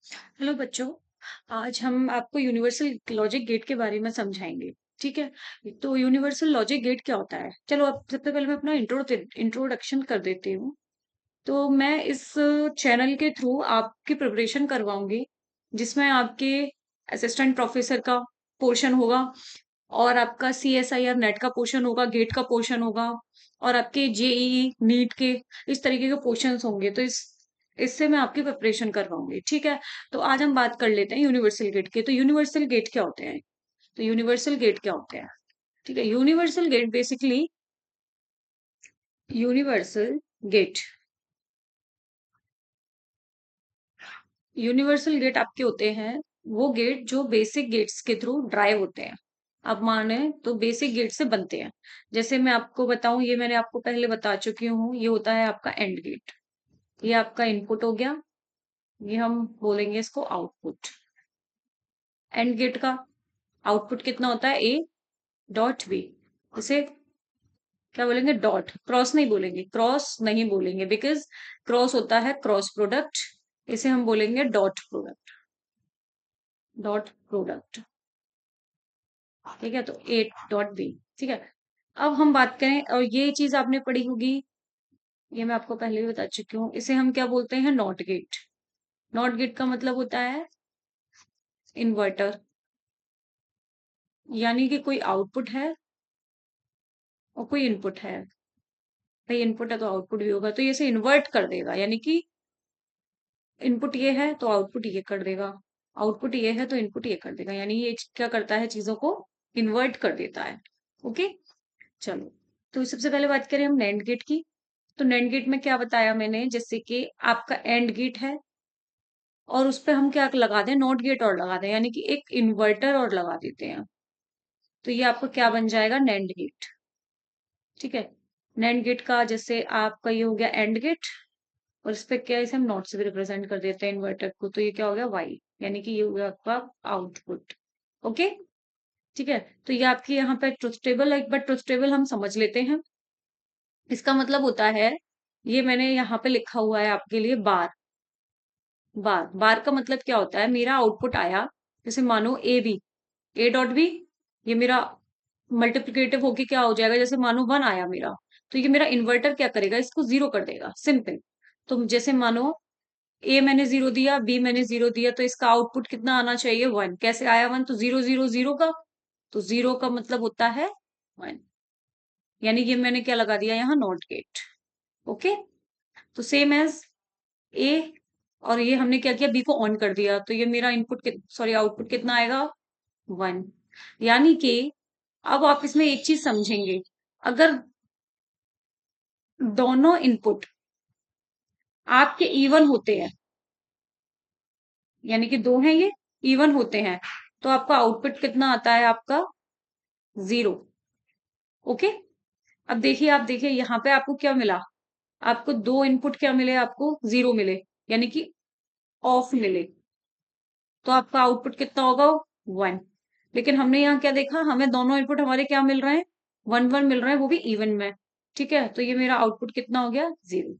Hello बच्चों। आज हम आपको यूनिवर्सल लॉजिक गेट के बारे में समझाएंगे। ठीक है। तो यूनिवर्सल लॉजिक गेट क्या होता है, चलो अब सबसे पहले मैं अपना इंट्रोडक्शन कर देती हूँ। तो मैं इस चैनल के थ्रू आपकी प्रिपरेशन करवाऊंगी, जिसमें आपके असिस्टेंट प्रोफेसर का पोर्शन होगा, और आपका CSIR नेट का पोर्शन होगा, गेट का पोर्शन होगा, और आपके JEE नीट के इस तरीके के पोर्शंस होंगे। तो इससे मैं आपकी प्रिपरेशन करवाऊंगी। ठीक है। तो आज हम बात कर लेते हैं यूनिवर्सल गेट के। तो यूनिवर्सल गेट क्या होते हैं? तो यूनिवर्सल गेट क्या होते हैं? ठीक है। Universal gate basically, universal gate universal gate आपके होते हैं वो गेट जो बेसिक गेट्स के थ्रू ड्राइव होते हैं। आप माने तो बेसिक गेट से बनते हैं। जैसे मैं आपको बताऊं, ये मैंने आपको पहले बता चुकी हूँ, ये होता है आपका एंड गेट। ये आपका इनपुट हो गया, ये हम बोलेंगे इसको आउटपुट। एंड गेट का आउटपुट कितना होता है? A dot B. इसे क्या बोलेंगे? डॉट। क्रॉस नहीं बोलेंगे, क्रॉस नहीं बोलेंगे, बिकॉज क्रॉस होता है क्रॉस प्रोडक्ट। इसे हम बोलेंगे डॉट प्रोडक्ट। Dot product. ठीक है। तो ए डॉट बी। ठीक है। अब हम बात करें, और ये चीज आपने पढ़ी होगी, ये मैं आपको पहले भी बता चुकी हूँ, इसे हम क्या बोलते हैं? NOT gate. नॉट गेट का मतलब होता है इन्वर्टर। यानी कि कोई आउटपुट है और कोई इनपुट है। भाई इनपुट है तो आउटपुट भी होगा, तो ये इसे इन्वर्ट कर देगा। यानी कि इनपुट ये है तो आउटपुट ये कर देगा, आउटपुट ये है तो इनपुट ये कर देगा। यानी ये क्या करता है? चीजों को इन्वर्ट कर देता है। ओके। चलो, तो सबसे पहले बात करें हम नैंड गेट की। तो नैंड गेट में क्या बताया मैंने, जैसे कि आपका एंड गेट है, और उस पे हम क्या लगा दें? नॉट गेट और लगा दें, यानी कि एक इन्वर्टर और लगा देते हैं। तो ये आपका क्या बन जाएगा? NAND gate. ठीक है। नैंड गेट का जैसे आपका ये हो गया एंड गेट, और इस पे क्या है, इसे हम नॉट से भी रिप्रेजेंट कर देते हैं इन्वर्टर को। तो ये क्या हो गया? वाई। यानी कि ये हो गया आपका आउटपुट। ओके। ठीक है। तो ये आपकी यहाँ पे ट्रुथ टेबल है, एक बार ट्रुथ टेबल हम समझ लेते हैं। इसका मतलब होता है, ये मैंने यहाँ पे लिखा हुआ है आपके लिए, बार। बार बार का मतलब क्या होता है? मेरा आउटपुट आया, जैसे मानो A B, A dot B, ये मेरा मल्टीप्लिकेटिव होके क्या हो जाएगा? जैसे मानो 1 आया मेरा, तो ये मेरा इन्वर्टर क्या करेगा? इसको 0 कर देगा, सिंपल। तो जैसे मानो ए मैंने 0 दिया, बी मैंने 0 दिया, तो इसका आउटपुट कितना आना चाहिए? 1। कैसे आया 1? तो 0 0 0 का, तो 0 का मतलब होता है 1। यानी ये मैंने क्या लगा दिया यहाँ? Not gate. ओके। तो सेम एज ए, और ये हमने क्या किया? बी को ऑन कर दिया, तो ये मेरा इनपुट, सॉरी आउटपुट कितना आएगा? 1। यानी कि अब आप इसमें एक चीज समझेंगे, अगर दोनों इनपुट आपके इवन होते हैं, यानी कि दो हैं ये, इवन होते हैं, तो आपका आउटपुट कितना आता है? आपका 0। ओके। अब देखिए, आप देखिए यहाँ पे आपको क्या मिला? आपको दो इनपुट क्या मिले? आपको 0 मिले, यानी कि ऑफ मिले। तो आपका आउटपुट कितना होगा? 1। लेकिन हमने यहाँ क्या देखा? हमें दोनों इनपुट हमारे क्या मिल रहे हैं? 1 1 मिल रहे हैं, वो भी इवन में। ठीक है। तो ये मेरा आउटपुट कितना हो गया? 0।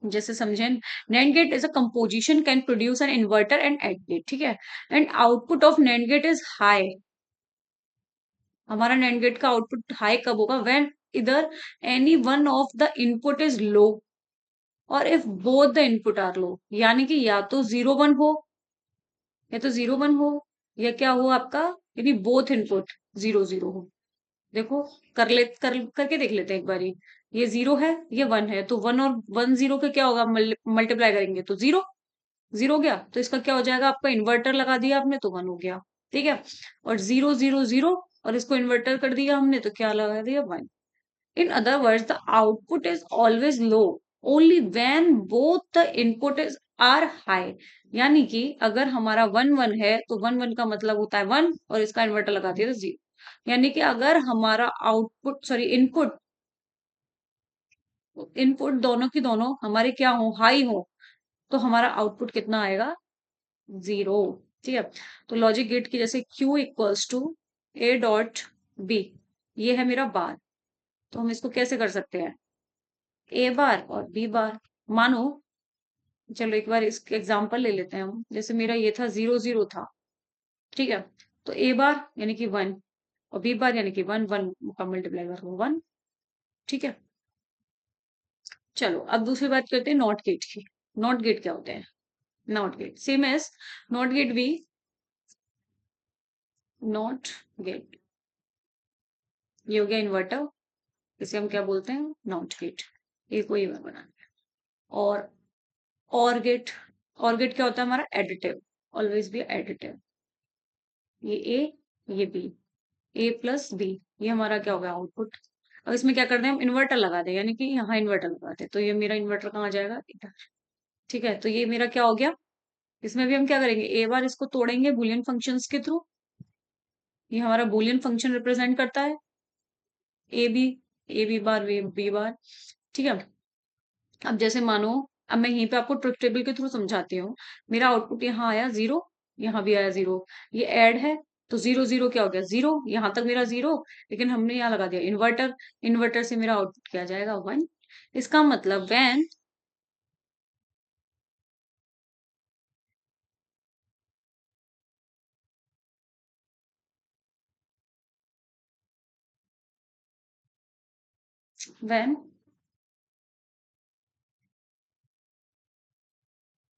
जैसे समझें, NAND gate is a composition can produce an inverter and AND gate. ठीक है। And output of NAND gate is high. हमारा NAND गेट का आउटपुट हाई कब होगा? When either any one of the input is low, और if both the input are low. यानी कि या तो 0 1 हो, या तो 0 1 हो, या क्या हो आपका, यानी बोथ इनपुट 0 0 हो। देखो, करके देख लेते हैं एक बारी। ये 0 है, ये 1 है, तो 1 और 1 0 का क्या होगा? मल्टीप्लाई करेंगे तो 0 0 हो गया। तो इसका क्या हो जाएगा? आपका इन्वर्टर लगा दिया आपने तो 1 हो गया। ठीक है। और 0 0 0, और इसको इन्वर्टर कर दिया हमने तो क्या लगा दिया? 1। In other words, the output is always low only when both the input is are high। यानी कि अगर हमारा 1 1 है तो 1 1 का मतलब होता है 1, और इसका इन्वर्टर लगा दिया तो 0। यानी कि अगर हमारा आउटपुट, सॉरी इनपुट, इनपुट दोनों की दोनों हमारे क्या हो? हाई हो, तो हमारा आउटपुट कितना आएगा? 0। ठीक है। तो लॉजिक गेट की जैसे Q equals to A dot B, ये है मेरा बार। तो हम इसको कैसे कर सकते हैं? A बार और B बार। मानो चलो एक बार इसके एग्जांपल ले लेते हैं हम। जैसे मेरा ये था 0 0 था, ठीक है। तो ए बार यानी कि 1, और बी बार यानी कि 1 1 का मल्टीप्लाई करो 1, ठीक है। चलो अब दूसरी बात करते हैं नॉट गेट की। नॉट गेट क्या होते हैं? NOT gate same as NOT gate भी, नॉट गेट ये हो गया इन्वर्टर, इसे हम क्या बोलते हैं? NOT gate. ये कोई मैं बना। और गेट, और गेट क्या होता है हमारा? Additive, always be additive. ये ए, ये बी, ए प्लस बी, ये हमारा क्या होगा? आउटपुट। अब इसमें क्या करते हैं हम? इन्वर्टर लगा दें, यानी कि यहाँ इन्वर्टर लगा दें, तो ये मेरा इन्वर्टर कहाँ जाएगा? इधर। ठीक है, तो ये मेरा क्या हो गया? इसमें भी हम क्या करेंगे? ए बार इसको तोड़ेंगे बुलियन फंक्शंस के थ्रू। ये हमारा बुलियन फंक्शन रिप्रेजेंट करता है A B, A B bar B bar, ठीक है। अब जैसे मानो, अब मैं यहीं पे आपको ट्रुथ टेबल के थ्रू समझाती हूँ। मेरा आउटपुट यहाँ आया 0, यहाँ भी आया 0, ये ऐड है, तो 0 0 क्या हो गया? 0, यहाँ तक मेरा 0, लेकिन हमने यहाँ लगा दिया इन्वर्टर, इन्वर्टर से मेरा आउटपुट क्या जाएगा? 1। इसका मतलब व्हेन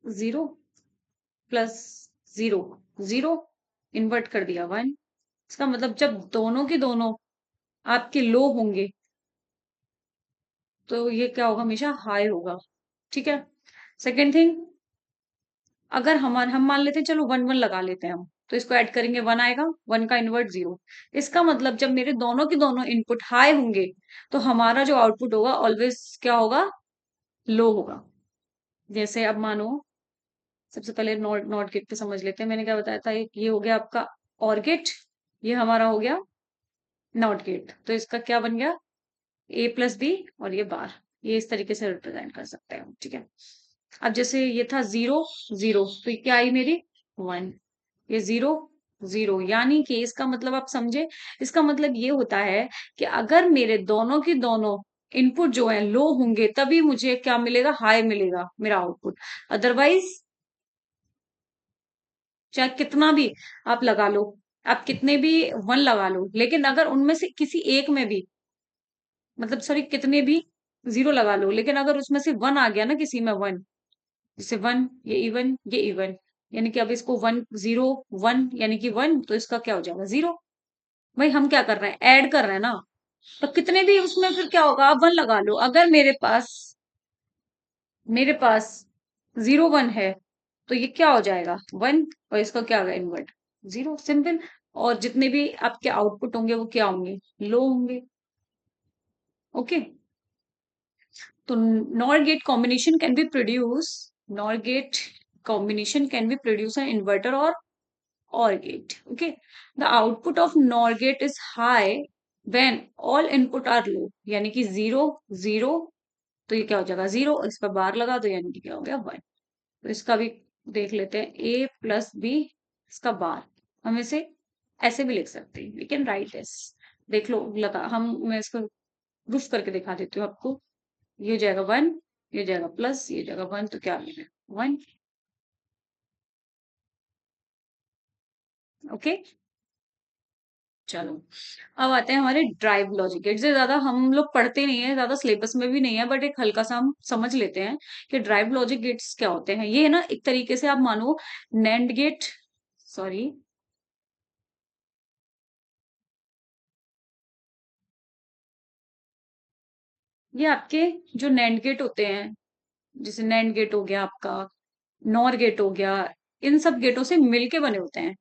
0 + 0 0, इन्वर्ट कर दिया 1। इसका मतलब जब दोनों के दोनों आपके लो होंगे, तो ये क्या होगा? हमेशा हाई होगा, ठीक है। सेकेंड थिंग, अगर हम मान लेते हैं, चलो 1 1 लगा लेते हैं हम, तो इसको ऐड करेंगे 1 आएगा, 1 का इन्वर्ट 0। इसका मतलब जब मेरे दोनों के दोनों इनपुट हाई होंगे, तो हमारा जो आउटपुट होगा ऑलवेज क्या होगा? लो होगा। जैसे अब मानो, सबसे पहले नॉट नॉट गेट पे समझ लेते हैं। मैंने क्या बताया था? ये हो गया आपका और गेट, ये हमारा हो गया नॉट गेट। तो इसका क्या बन गया? ए प्लस बी, और ये बार, ये इस तरीके से रिप्रेजेंट कर सकते हैं हम, ठीक है। अब जैसे ये था 0 0, तो ये क्या आई मेरी? 1। ये 0 0, यानी कि इसका मतलब आप समझे, इसका मतलब ये होता है कि अगर मेरे दोनों के दोनों इनपुट जो है लो होंगे, तभी मुझे क्या मिलेगा? हाई मिलेगा मेरा आउटपुट। अदरवाइज चाहे कितना भी आप लगा लो, आप कितने भी 1 लगा लो, लेकिन अगर उनमें से किसी एक में भी, मतलब सॉरी, कितने भी 0 लगा लो, लेकिन अगर उसमें से 1 आ गया ना किसी में 1, जैसे 1, ये इवन, ये इवन, यानी कि अब इसको 1 0 1 यानी कि 1, तो इसका क्या हो जाएगा? 0। भाई हम क्या कर रहे हैं? ऐड कर रहे हैं ना। तो कितने भी उसमें फिर क्या होगा? आप 1 लगा लो, अगर मेरे पास 0 1 है, तो ये क्या हो जाएगा? 1, और इसका क्या होगा? Invert 0, simple. और जितने भी आपके आउटपुट होंगे वो क्या होंगे? लो होंगे। ओके। तो NOR gate combination can be produce, NOR gate combination can be produce an inverter or gate. Okay, the output of NOR gate is high when all input are low, यानी कि 0 0, तो ये क्या हो जाएगा? 0, इस पर बार लगा दो, यानी कि क्या हो गया? 1। तो इसका भी देख लेते हैं, ए प्लस बी, इसका बार हम इसे ऐसे भी लिख सकते हैं, वी कैन राइट दिस। देख लो, लगा हम, मैं इसको प्रूफ करके दिखा देती हूँ आपको। ये हो जाएगा 1, ये हो जाएगा प्लस, ये हो जाएगा 1, तो क्या आ गया? 1। ओके, चलो अब आते हैं हमारे ड्राइव लॉजिक गेट से। ज्यादा हम लोग पढ़ते नहीं है, ज्यादा सिलेबस में भी नहीं है, बट एक हल्का सा हम समझ लेते हैं कि ड्राइव लॉजिक गेट्स क्या होते हैं। ये है ना, एक तरीके से आप मानो नैंड गेट, सॉरी, ये आपके जो नैंड गेट होते हैं, जैसे नैंड गेट हो गया आपका, नॉर गेट हो गया, इन सब गेटों से मिलके बने होते हैं,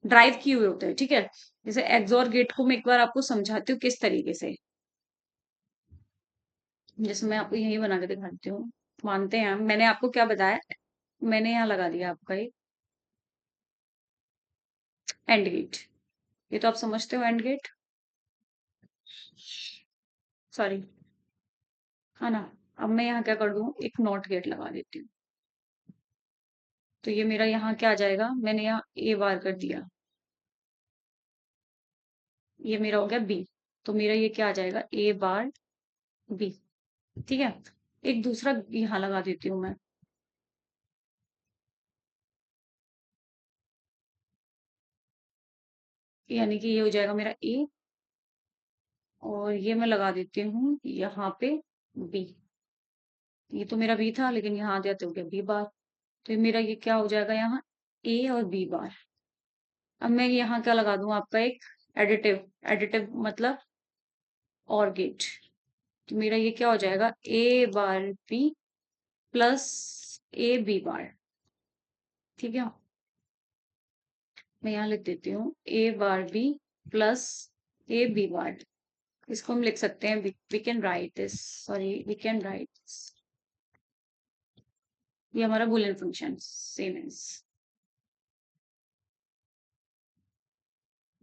ड्राइव किए हुए होते हैं, ठीक है। जैसे एक्सॉर गेट को मैं एक बार आपको समझाती हूँ किस तरीके से। जैसे मैं आपको यही बना के दिखाती हूँ। मानते हैं हम, मैंने आपको क्या बताया? मैंने यहाँ लगा दिया आपका एक एंड गेट, ये तो आप समझते हो एंड गेट, सॉरी, है ना। अब मैं यहाँ क्या कर दूँ? एक नॉट गेट लगा देती हूँ, तो ये मेरा यहाँ क्या आ जाएगा? मैंने यहाँ ए बार कर दिया, ये मेरा हो गया बी, तो मेरा ये क्या आ जाएगा? ए बार बी, ठीक है। एक दूसरा यहाँ लगा देती हूँ मैं, यानी कि ये हो जाएगा मेरा ए, और ये मैं लगा देती हूँ यहाँ पे बी। ये तो मेरा बी था, लेकिन यहाँ आ जाते हो गया बी बार। तो मेरा ये क्या हो जाएगा यहाँ, ए और बी बार। अब मैं यहाँ क्या लगा दूं, आपका एक एडिटिव, एडिटिव मतलब और गेट। तो मेरा ये क्या हो जाएगा, A bar B plus A B bar. ठीक है, मैं यहाँ लिख देती हूँ A bar B plus A B bar. इसको हम लिख सकते हैं, we can write this, sorry we can write this, ये हमारा बुलियन फंक्शन सेम इज,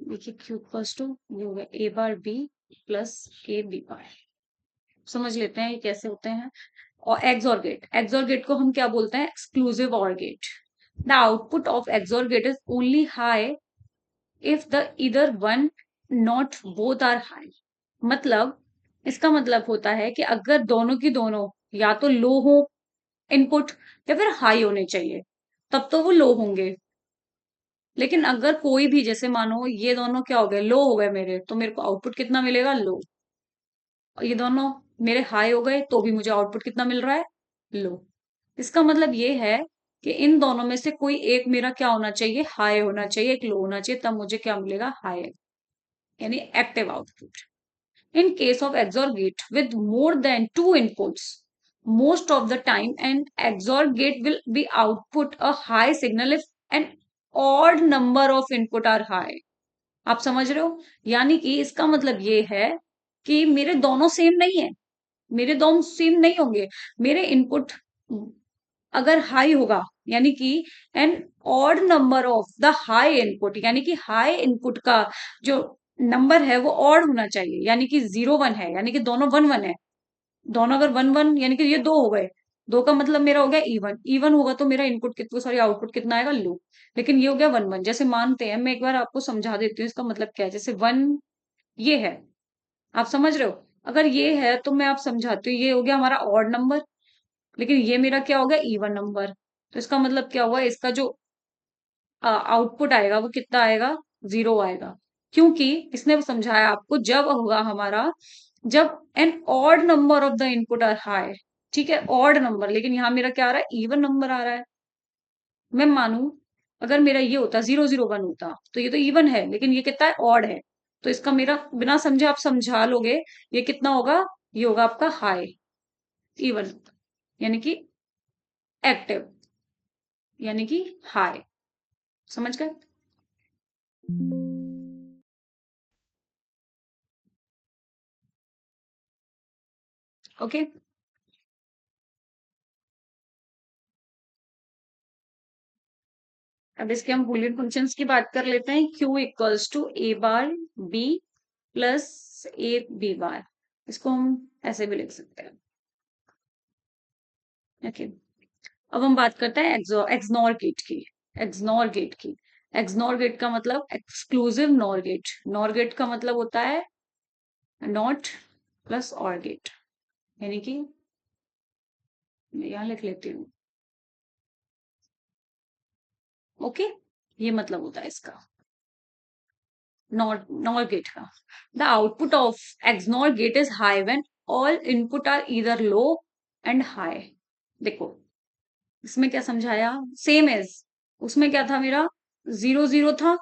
देखिए क्यू इक्वल्स टू ये हो गया A bar B plus A B bar. समझ लेते हैं ये कैसे होते हैं। और एक्सऑर गेट, एक्सऑर गेट को हम क्या बोलते हैं, exclusive OR gate. The output of XOR gate is only high if the either one not both are high. मतलब इसका मतलब होता है कि अगर दोनों की दोनों या तो लो हो इनपुट, या फिर हाई होने चाहिए, तब तो वो लो होंगे। लेकिन अगर कोई भी, जैसे मानो ये दोनों क्या हो गए, लो हो गए मेरे, तो मेरे को आउटपुट कितना मिलेगा, लो। और ये दोनों मेरे हाई हो गए, तो भी मुझे आउटपुट कितना मिल रहा है, लो। इसका मतलब ये है कि इन दोनों में से कोई एक मेरा क्या होना चाहिए, हाई होना चाहिए, एक लो होना चाहिए, तब मुझे क्या मिलेगा, हाई, यानी active output. In case of XOR gate with more than two inputs, most of the time an XOR gate will be output a high signal if an odd number of input are high। आप समझ रहे हो, यानी कि इसका मतलब ये है कि मेरे दोनों सेम नहीं है, मेरे दोनों सेम नहीं होंगे। मेरे इनपुट अगर हाई होगा, यानी कि an odd number of the high input, यानी कि हाई इनपुट का जो नंबर है वो ऑड होना चाहिए, यानी कि 0 1 है, यानी कि दोनों 1 1 है। दोनों अगर 1 1, यानी कि ये दो हो गए, दो का मतलब मेरा हो गया इवन, इवन होगा तो मेरा इनपुट कितना, सॉरी आउटपुट कितना आएगा, लो। लेकिन ये हो गया 1 1। जैसे मानते हैं, मैं एक बार आपको समझा देती हूँ इसका मतलब क्या है। जैसे 1 ये है, आप समझ रहे हो, अगर ये है तो मैं आप समझाती हूँ, ये हो गया हमारा ऑड नंबर, लेकिन ये मेरा क्या हो गया, इवन नंबर। तो इसका मतलब क्या हुआ, इसका जो आउटपुट आएगा वो कितना आएगा, 0 आएगा। क्योंकि इसने समझाया आपको, जब होगा हमारा, जब an odd number of the input are high. ठीक है, ऑड नंबर, लेकिन यहां मेरा क्या आ रहा है, इवन नंबर आ रहा है। मैं मानू अगर मेरा ये होता 0 0 1 होता, तो ये तो इवन है, लेकिन ये कितना है, ऑड है। तो इसका मेरा बिना समझे आप समझा लोगे, ये कितना होगा, ये होगा आपका हाई, इवन, यानी कि एक्टिव, यानी कि हाई। समझ गए। ओके, अब इसके हम बूलियन फंक्शंस की बात कर लेते हैं। Q equals to A bar B plus A B bar. इसको हम ऐसे भी लिख सकते हैं। ओके, अब हम बात करते हैं एक्सनॉर गेट की। एक्सनॉर गेट की, एक्सनॉर गेट का मतलब exclusive NOR gate. NOR gate का मतलब होता है नॉट प्लस और गेट, यानी कि मैं यहां लिख लेती हूँ। ओके, ये मतलब होता है इसका नॉर गेट का। The output of XNOR gate is high when all input are either low and high. देखो इसमें क्या समझाया, सेम एज उसमें क्या था मेरा, 0 0 था।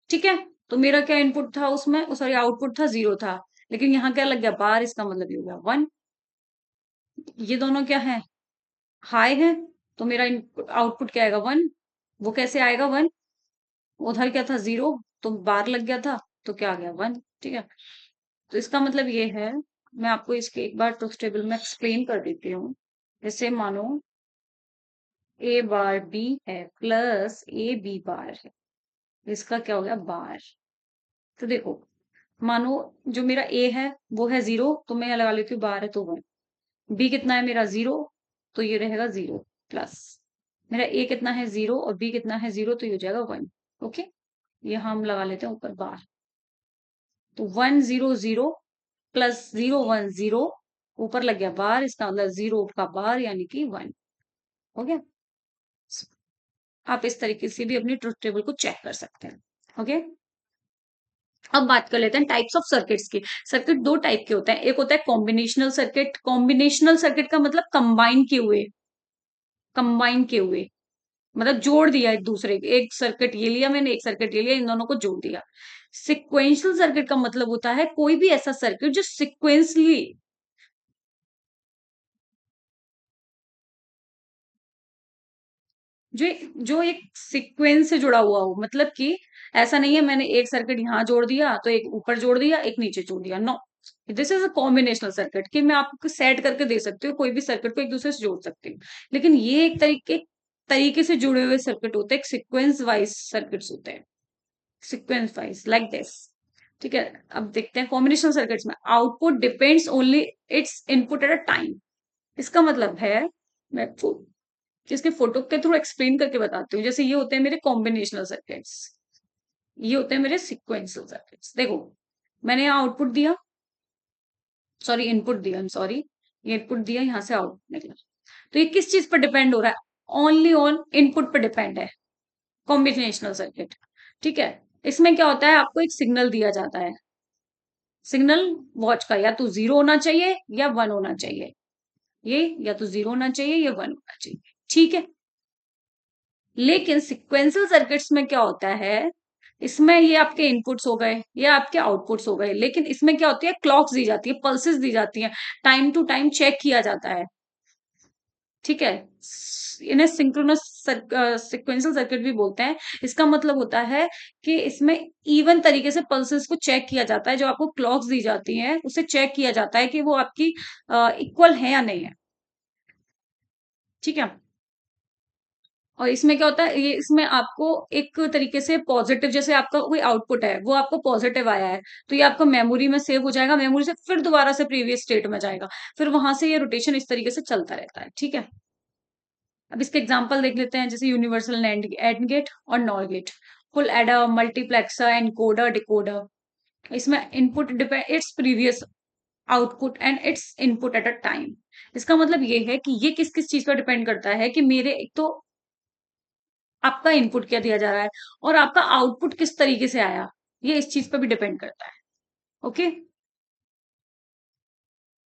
ठीक है, तो मेरा क्या इनपुट था उसमें, सॉरी आउटपुट था 0 था। लेकिन यहाँ क्या लग गया, बार, इसका मतलब ये हो गया 1। ये दोनों क्या है, हाई है, तो मेरा इनपुट आउटपुट क्या आएगा, 1। वो कैसे आएगा 1, उधर क्या था 0, तो बार लग गया था, तो क्या आ गया 1। ठीक है, तो इसका मतलब ये है, मैं आपको इसके एक बार ट्रुथ टेबल में एक्सप्लेन कर देती हूँ। जैसे मानो ए बार बी है प्लस ए बी बार है, इसका क्या हो गया, बार। तो देखो, मानो जो मेरा ए है वो है 0, तो मैं यहाँ लगा लेती हूँ बार है तो 1। बी कितना है मेरा 0, तो ये रहेगा 0 प्लस, मेरा ए कितना है 0 और बी कितना है 0, तो ये हो जाएगा 1। ओके, ये हम लगा लेते हैं ऊपर बार। तो 1 0 0 प्लस 0 1 0, ऊपर लग गया बार, इसका मतलब 0 का बार यानी कि 1। हो गया। आप इस तरीके से भी अपनी ट्रुथ टेबल को चेक कर सकते हैं। ओके। अब बात कर लेते हैं टाइप्स ऑफ सर्किट्स की। सर्किट दो टाइप के होते हैं, एक होता है कॉम्बिनेशनल सर्किट। कॉम्बिनेशनल सर्किट का मतलब कंबाइन किए हुए, कंबाइन किए हुए मतलब जोड़ दिया एक दूसरे के, एक सर्किट ये लिया मैंने, एक सर्किट ये लिया, इन दोनों को जोड़ दिया। सिक्वेंशियल सर्किट का मतलब होता है कोई भी ऐसा सर्किट जो सिक्वेंसली, जो जो एक सीक्वेंस से जुड़ा हुआ हो, मतलब कि ऐसा नहीं है मैंने एक सर्किट यहाँ जोड़ दिया तो एक ऊपर जोड़ दिया एक नीचे जोड़ दिया, no. This is a combinational circuit कि मैं आपको सेट करके दे सकती हूँ, कोई भी सर्किट को एक दूसरे से जोड़ सकती हूँ। लेकिन ये एक तरीके से जुड़े हुए सर्किट होते हैं, सीक्वेंस वाइज सर्किट्स होते हैं, सीक्वेंस वाइज लाइक दिस। ठीक है। अब देखते हैं कॉम्बिनेशनल सर्किट्स में output depends only it's input at a time. इसका मतलब है, मैं इसके फोटो के थ्रू एक्सप्लेन करके बताती हूँ। जैसे ये होते हैं मेरे कॉम्बिनेशनल सर्किट्स, ये होते हैं मेरे सिक्वेंशियल सर्किट्स। देखो मैंने यहाँ आउटपुट दिया, सॉरी इनपुट दिया, सॉरी, ये इनपुट दिया, यहाँ से आउटपुट निकला। तो ये किस चीज पर डिपेंड हो रहा है? ओनली ऑन इनपुट पर डिपेंड है, कॉम्बिनेशनल सर्किट। ठीक है। इसमें क्या होता है, आपको एक सिग्नल दिया जाता है, सिग्नल वॉच का या तो जीरो होना चाहिए या वन होना चाहिए, ये या तो जीरो होना चाहिए या वन होना चाहिए। ठीक है। लेकिन सिक्वेंशियल सर्किट्स में क्या होता है, इसमें ये आपके इनपुट्स हो गए, ये आपके आउटपुट्स हो गए, लेकिन इसमें क्या होती है, क्लॉक्स दी जाती है, पल्सेस दी जाती हैं, टाइम टू टाइम चेक किया जाता है। ठीक है। इन्हें सिंक्रोनस सिक्वेंशियल सर्किट भी बोलते हैं। इसका मतलब होता है कि इसमें इवन तरीके से पल्सेस को चेक किया जाता है, जो आपको क्लॉक्स दी जाती हैं उसे चेक किया जाता है कि वो आपकी इक्वल है या नहीं है। ठीक है। और इसमें क्या होता है, ये इसमें आपको एक तरीके से पॉजिटिव, जैसे आपका कोई आउटपुट है वो आपको पॉजिटिव आया है, तो ये आपका मेमोरी में सेव हो जाएगा, मेमोरी से फिर दोबारा से प्रीवियस स्टेट में जाएगा, फिर वहां से ये रोटेशन इस तरीके से चलता रहता है। ठीक है। अब इसके एग्जांपल देख लेते हैं, जैसे यूनिवर्सल एंड गेट और NOR gate, full adder, multiplexer, encoder, decoder. इसमें input depend its previous output and its input at a time. इसका मतलब ये है कि ये किस किस चीज पर डिपेंड करता है कि मेरे एक तो आपका इनपुट क्या दिया जा रहा है और आपका आउटपुट किस तरीके से आया, ये इस चीज पर भी डिपेंड करता है। ओके।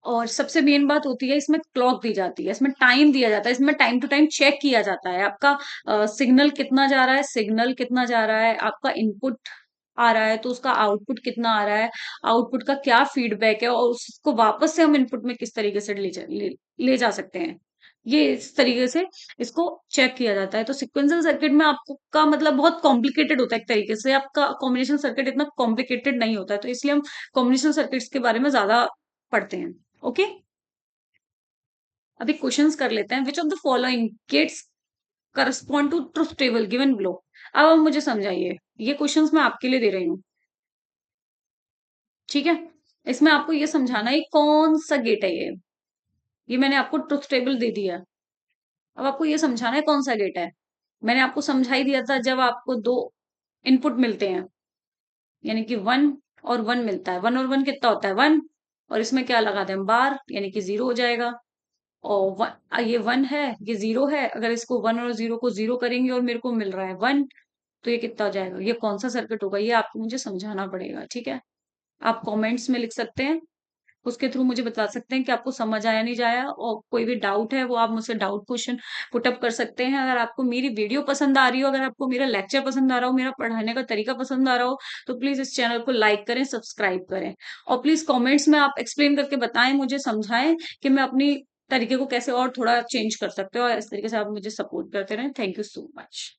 और सबसे मेन बात होती है, इसमें क्लॉक दी जाती है, इसमें टाइम दिया जाता है, इसमें टाइम टू टाइम चेक किया जाता है आपका सिग्नल कितना जा रहा है, सिग्नल कितना जा रहा है, आपका इनपुट आ रहा है तो उसका आउटपुट कितना आ रहा है, आउटपुट का क्या फीडबैक है, और उसको वापस से हम इनपुट में किस तरीके से ले जा सकते हैं, ये इस तरीके से इसको चेक किया जाता है। तो सिक्वेंशियल सर्किट में आपका मतलब बहुत कॉम्प्लिकेटेड होता है, एक तरीके से आपका कॉम्बिनेशन सर्किट इतना कॉम्प्लिकेटेड नहीं होता है, तो इसलिए हम कॉम्बिनेशन सर्किट्स के बारे में ज्यादा पढ़ते हैं। ओके। अभी क्वेश्चंस कर लेते हैं, which of the following gates correspond to truth table given below. अब आप मुझे समझाइए, ये क्वेश्चंस मैं आपके लिए दे रही हूँ। ठीक है। इसमें आपको ये समझाना है कौन सा गेट है ये मैंने आपको ट्रुथ टेबल दे दिया। अब आपको ये समझाना है कौन सा गेट है। मैंने आपको समझा ही दिया था, जब आपको दो इनपुट मिलते हैं, यानी कि वन और वन मिलता है, वन और वन कितना होता है, वन, और इसमें क्या लगा दें, बार, यानी कि जीरो हो जाएगा। और ये वन है, ये जीरो है, अगर इसको वन और जीरो को जीरो करेंगे और मेरे को मिल रहा है वन, तो ये कितना हो जाएगा, ये कौन सा सर्किट होगा, ये आपको मुझे समझाना पड़ेगा। ठीक है। आप कमेंट्स में लिख सकते हैं, उसके थ्रू मुझे बता सकते हैं कि आपको समझ आया नहीं जाया, और कोई भी डाउट है वो आप मुझसे डाउट क्वेश्चन पुटअप कर सकते हैं। अगर आपको मेरी वीडियो पसंद आ रही हो, अगर आपको मेरा लेक्चर पसंद आ रहा हो, मेरा पढ़ाने का तरीका पसंद आ रहा हो, तो प्लीज इस चैनल को लाइक करें, सब्सक्राइब करें, और प्लीज कॉमेंट्स में आप एक्सप्लेन करके बताएं, मुझे समझाएं कि मैं अपनी तरीके को कैसे और थोड़ा चेंज कर सकते हो, और इस तरीके से आप मुझे सपोर्ट करते रहें। Thank you so much.